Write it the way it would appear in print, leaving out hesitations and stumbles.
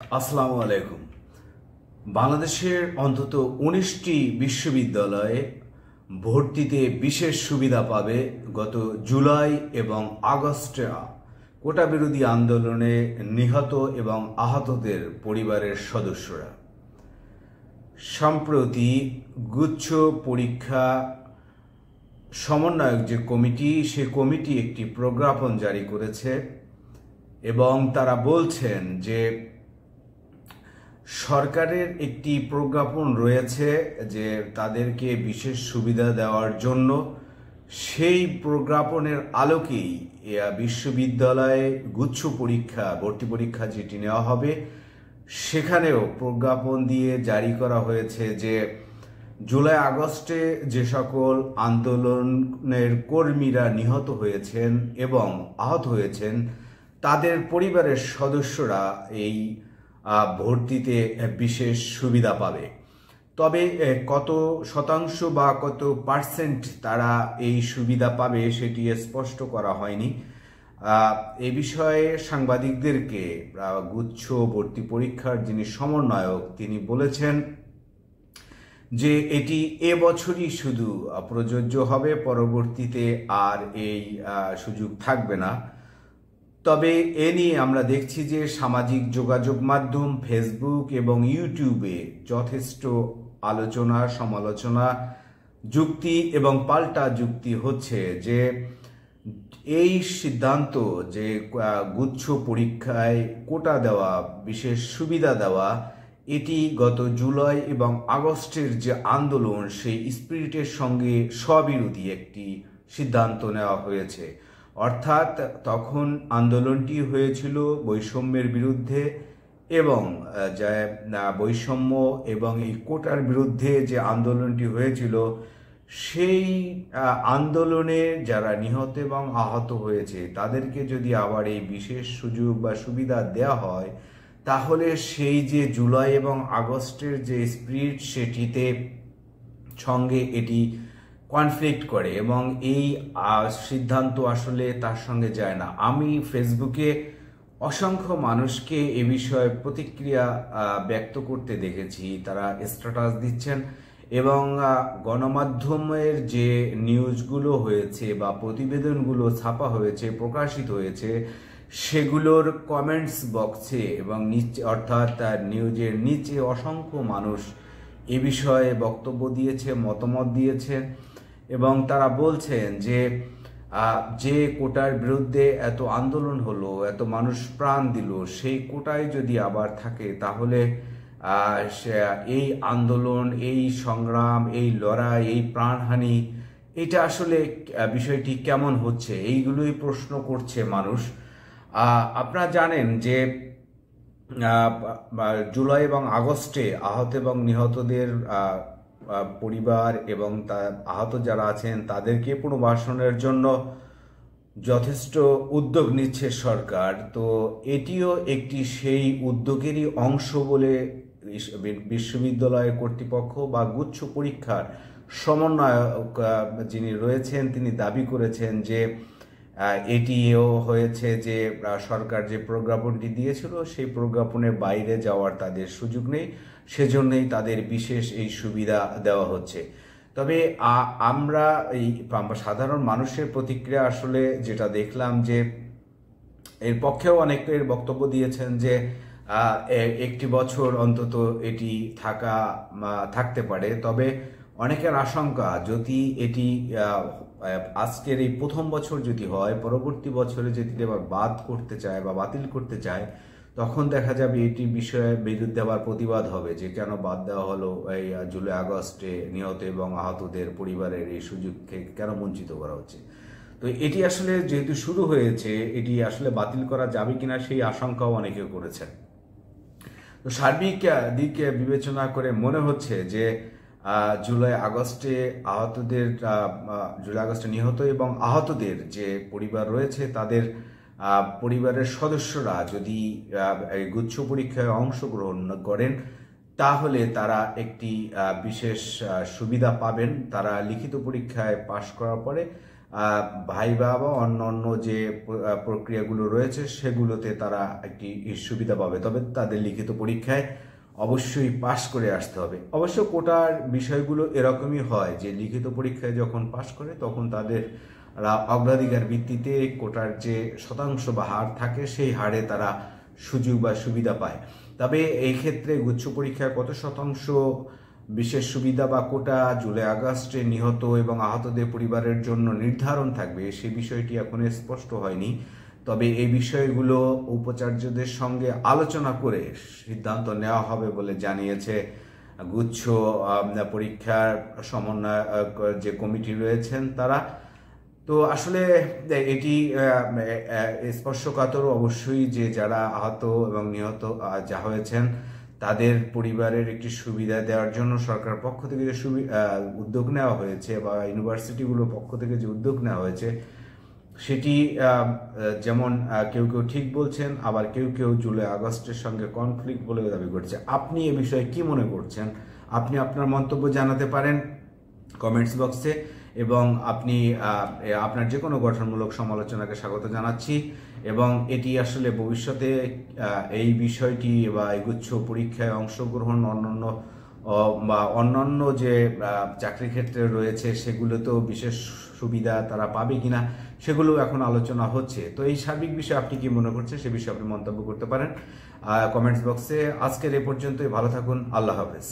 আসসালামু আলাইকুম। বাংলাদেশের অন্তত ১৯টি বিশ্ববিদ্যালয়ে ভর্তিতে বিশেষ সুবিধা পাবে গত জুলাই এবং আগস্টে কোটা বিরোধী আন্দোলনে নিহত এবং আহতদের পরিবারের সদস্যরা। সম্প্রতি গুচ্ছ পরীক্ষা সমন্বয়ক যে কমিটি, সে কমিটি একটি প্রজ্ঞাপন জারি করেছে এবং তারা বলছেন যে সরকারের একটি প্রজ্ঞাপন রয়েছে যে তাদেরকে বিশেষ সুবিধা দেওয়ার জন্য। সেই প্রজ্ঞাপনের আলোকেই বিশ্ববিদ্যালয়ে গুচ্ছ পরীক্ষা, ভর্তি পরীক্ষা যেটি নেওয়া হবে, সেখানেও প্রজ্ঞাপন দিয়ে জারি করা হয়েছে যে জুলাই আগস্টে যে সকল আন্দোলনের কর্মীরা নিহত হয়েছেন এবং আহত হয়েছেন তাদের পরিবারের সদস্যরা এই ভর্তিতে বিশেষ সুবিধা পাবে। তবে কত শতাংশ বা কত পার্সেন্ট তারা এই সুবিধা পাবে সেটি স্পষ্ট করা হয়নি। এ বিষয়ে সাংবাদিকদেরকে গুচ্ছ ভর্তি পরীক্ষার যিনি সমন্বয়ক, তিনি বলেছেন যে এটি এবছরই শুধু প্রযোজ্য হবে, পরবর্তীতে আর এই সুযোগ থাকবে না। তবে এ নিয়ে আমরা দেখছি যে সামাজিক যোগাযোগ মাধ্যম ফেসবুক এবং ইউটিউবে যথেষ্ট আলোচনা, সমালোচনা, যুক্তি এবং পাল্টা যুক্তি হচ্ছে যে এই সিদ্ধান্ত যে গুচ্ছ পরীক্ষায় কোটা দেওয়া, বিশেষ সুবিধা দেওয়া, এটি গত জুলাই এবং আগস্টের যে আন্দোলন, সেই স্পিরিটের সঙ্গে স্ববিরোধী একটি সিদ্ধান্ত নেওয়া হয়েছে। অর্থাৎ তখন আন্দোলনটি হয়েছিল বৈষম্যের বিরুদ্ধে এবং বৈষম্য এবং এই কোটার বিরুদ্ধে যে আন্দোলনটি হয়েছিল, সেই আন্দোলনে যারা নিহত এবং আহত হয়েছে তাদেরকে যদি আবার এই বিশেষ সুযোগ বা সুবিধা দেওয়া হয়, তাহলে সেই যে জুলাই এবং আগস্টের যে স্পিরিট, সেটিতে সঙ্গে এটি কনফ্লিক্ট করে এবং এই সিদ্ধান্ত আসলে তার সঙ্গে যায় না। আমি ফেসবুকে অসংখ্য মানুষকে এ বিষয়ে প্রতিক্রিয়া ব্যক্ত করতে দেখেছি, তারা স্ট্যাটাস দিচ্ছেন এবং গণমাধ্যমের যে নিউজগুলো হয়েছে বা প্রতিবেদনগুলো ছাপা হয়েছে, প্রকাশিত হয়েছে, সেগুলোর কমেন্টস বক্সে এবং নিচে, অর্থাৎ নিউজের নিচে অসংখ্য মানুষ এ বিষয়ে বক্তব্য দিয়েছে, মতামত দিয়েছে এবং তারা বলছেন যে যে কোটার বিরুদ্ধে এত আন্দোলন হলো, এত মানুষ প্রাণ দিল, সেই কোটায় যদি আবার থাকে তাহলে এই আন্দোলন, এই সংগ্রাম, এই লড়াই, এই প্রাণহানি, এটা আসলে বিষয়টি কেমন হচ্ছে, এইগুলোই প্রশ্ন করছে মানুষ। আপনারা জানেন যে জুলাই এবং আগস্টে আহত এবং নিহতদের পরিবার এবং আহত যারা আছেন তাদেরকে পুনর্বাসনের জন্য যথেষ্ট উদ্যোগ নিচ্ছে সরকার। তো এটিও একটি সেই উদ্যোগেরই অংশ বলে বিশ্ববিদ্যালয় কর্তৃপক্ষ বা গুচ্ছ পরীক্ষার সমন্বয়ক যিনি রয়েছেন, তিনি দাবি করেছেন যে এটিও হয়েছে যে সরকার যে প্রজ্ঞাপনটি দিয়েছিল, সেই প্রজ্ঞাপনের বাইরে যাওয়ার তাদের সুযোগ নেই, সেজন্যই তাদের বিশেষ এই সুবিধা দেওয়া হচ্ছে। তবে আমরা এই সাধারণ মানুষের প্রতিক্রিয়া আসলে যেটা দেখলাম, যে এর পক্ষেও অনেকের বক্তব্য দিয়েছেন যে একটি বছর অন্তত এটি থাকতে পারে। তবে অনেকের আশঙ্কা, যদি এটি আজকের এই প্রথম বছর যদি হয়, পরবর্তী বছরে যদি আবার বাদ করতে চায় বা বাতিল করতে চায়, তখন দেখা যাবে এটি বিষয়ে বিরুদ্ধে আবার প্রতিবাদ হবে যে কেন বাদ দেওয়া হলো, এই জুলাই আগস্টে নিহত এবং আহতদের পরিবারের এই সুযোগকে কেন বঞ্চিত করা হচ্ছে। তো এটি আসলে যেহেতু শুরু হয়েছে, এটি আসলে বাতিল করা যাবে কিনা সেই আশঙ্কাও অনেকে করেছেন। তো সার্বিক দিক বিবেচনা করে মনে হচ্ছে যে জুলাই আগস্টে নিহত এবং আহতদের যে পরিবার রয়েছে, তাদের পরিবারের সদস্যরা যদি গুচ্ছ পরীক্ষায় অংশগ্রহণ করেন, তাহলে তারা একটি বিশেষ সুবিধা পাবেন। তারা লিখিত পরীক্ষায় পাশ করার পরে ভাইবা বা অন্যান্য যে প্রক্রিয়াগুলো রয়েছে সেগুলোতে তারা একটি সুবিধা পাবে, তবে তাদের লিখিত পরীক্ষায় অবশ্যই পাশ করে আসতে হবে। অবশ্য কোটার বিষয়গুলো এরকমই হয় যে লিখিত পরীক্ষায় যখন পাশ করে তখন তাদের অগ্রাধিকার ভিত্তিতে কোটার যে শতাংশ বা হার থাকে সেই হারে তারা সুযোগ বা সুবিধা পায়। তবে এই ক্ষেত্রে গুচ্ছ পরীক্ষায় কত শতাংশ বিশেষ সুবিধা বা কোটা জুলাই আগস্টে নিহত এবং আহতদের পরিবারের জন্য নির্ধারণ থাকবে সে বিষয়টি এখন স্পষ্ট হয়নি। তবে এই বিষয়গুলো উপাচার্যদের সঙ্গে আলোচনা করে সিদ্ধান্ত নেওয়া হবে বলে জানিয়েছে গুচ্ছ পরীক্ষার সমন্বয়ক যে কমিটি রয়েছেন তারা। তো আসলে এটি স্পর্শকাতর অবশ্যই যে যারা আহত এবং নিহত যা হয়েছেন তাদের পরিবারের একটি সুবিধা দেওয়ার জন্য সরকার পক্ষ থেকে যে উদ্যোগ নেওয়া হয়েছে বা ইউনিভার্সিটিগুলোর পক্ষ থেকে যে উদ্যোগ নেওয়া হয়েছে সেটি যেমন কেউ কেউ ঠিক বলছেন, আবার কেউ কেউ জুলাই আগস্টের সঙ্গে কনফ্লিক্ট বলে দাবি করছে। আপনি এ বিষয়ে কি মনে করছেন? আপনি আপনার মন্তব্য জানাতে পারেন কমেন্টস বক্সে, এবং আপনি আপনার যে কোনো গঠনমূলক সমালোচনাকে স্বাগত জানাচ্ছি। এবং এটি আসলে ভবিষ্যতে এই বিষয়টি বা গুচ্ছ পরীক্ষায় অংশগ্রহণ অন্যান্য যে চাকরি ক্ষেত্রে রয়েছে সেগুলোতেও বিশেষ সুবিধা তারা পাবে কিনা সেগুলো এখন আলোচনা হচ্ছে। তো এই সার্বিক বিষয়ে আপনি কি মনে করছেন সে বিষয়ে আপনি মন্তব্য করতে পারেন কমেন্টস বক্সে। আজকের এ পর্যন্তই, ভালো থাকুন, আল্লাহ হাফেজ।